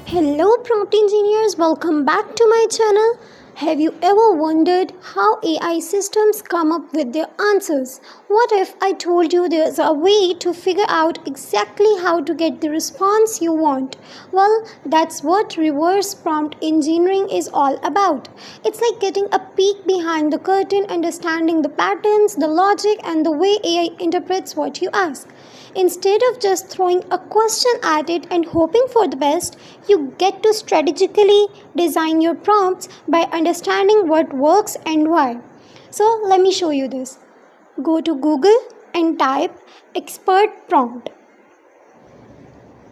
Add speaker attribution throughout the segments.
Speaker 1: Hello prompt engineers, welcome back to my channel. Have you ever wondered how AI systems come up with their answers? What if I told you there's a way to figure out exactly how to get the response you want? Well, that's what reverse prompt engineering is all about. It's like getting a peek behind the curtain, understanding the patterns, the logic, and the way AI interprets what you ask. Instead of just throwing a question at it and hoping for the best, you get to strategically design your prompts by understanding what works and why. So, let me show you this. Go to Google and type expert prompt.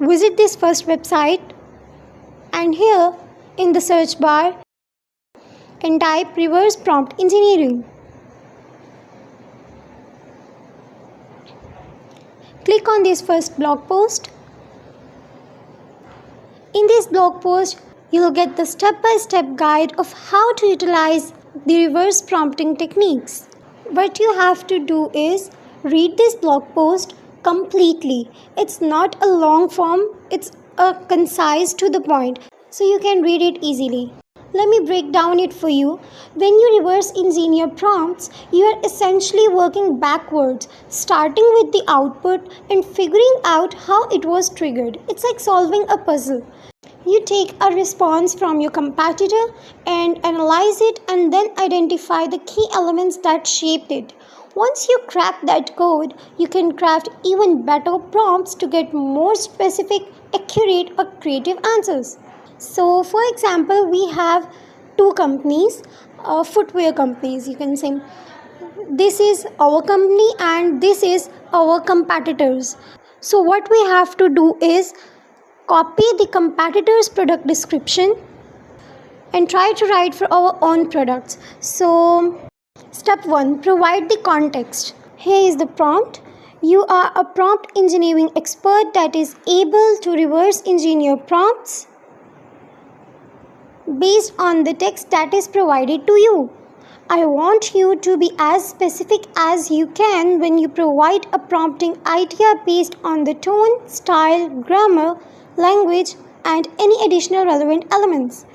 Speaker 1: Visit this first website and here in the search bar and type reverse prompt engineering. Click on this first blog post. In this blog post, you'll get the step-by-step guide of how to utilize the reverse prompting techniques. What you have to do is read this blog post completely. It's not a long form, it's a concise to the point, so you can read it easily. Let me break down it for you. When you reverse engineer prompts, you are essentially working backwards, starting with the output and figuring out how it was triggered. It's like solving a puzzle. You take a response from your competitor and analyze it and then identify the key elements that shaped it. Once you crack that code, you can craft even better prompts to get more specific, accurate, or creative answers. So, for example, we have two companies, footwear companies, you can say. This is our company and this is our competitors. So, what we have to do is copy the competitor's product description and try to write for our own products. So, step 1, provide the context. Here is the prompt. You are a prompt engineering expert that is able to reverse engineer prompts based on the text that is provided to you. I want you to be as specific as you can when you provide a prompting idea based on the tone, style, grammar, language, and any additional relevant elements.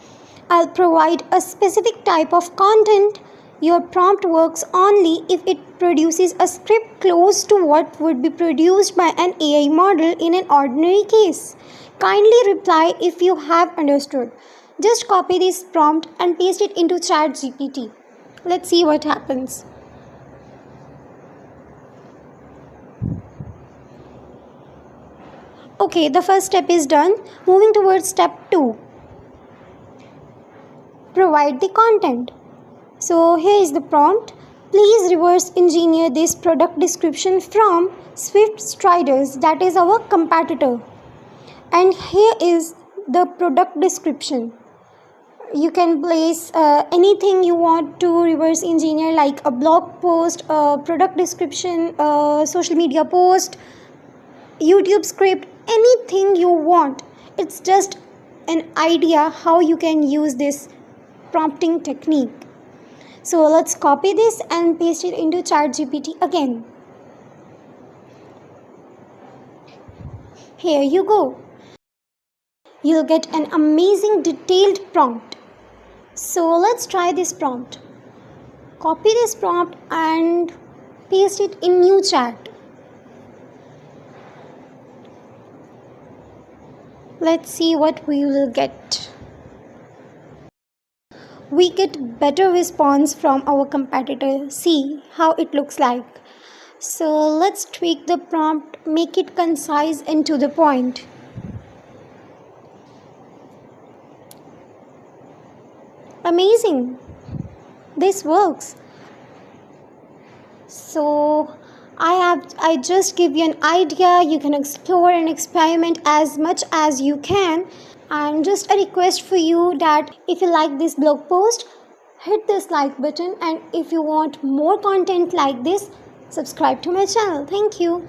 Speaker 1: I'll provide a specific type of content. Your prompt works only if it produces a script close to what would be produced by an AI model in an ordinary case. Kindly reply if you have understood. Just copy this prompt and paste it into ChatGPT. Let's see what happens. Okay, the first step is done. Moving towards step 2. Provide the content. So here is the prompt. Please reverse engineer this product description from Swift Striders, that is our competitor. And here is the product description. You can place anything you want to reverse engineer, like a blog post, a product description, a social media post, YouTube script, anything you want. It's just an idea how you can use this prompting technique. So let's copy this and paste it into ChatGPT again. Here you go. You'll get an amazing detailed prompt. So let's try this prompt. Copy this prompt and paste it in new chat. Let's see what we will get. We get better response from our competitor. See how it looks like. So let's tweak the prompt, make it concise and to the point. Amazing. This works. So I just give you an idea. You can explore and experiment as much as you can. And just a request for you that if you like this blog post, hit this like button, and if you want more content like this, subscribe to my channel. Thank you.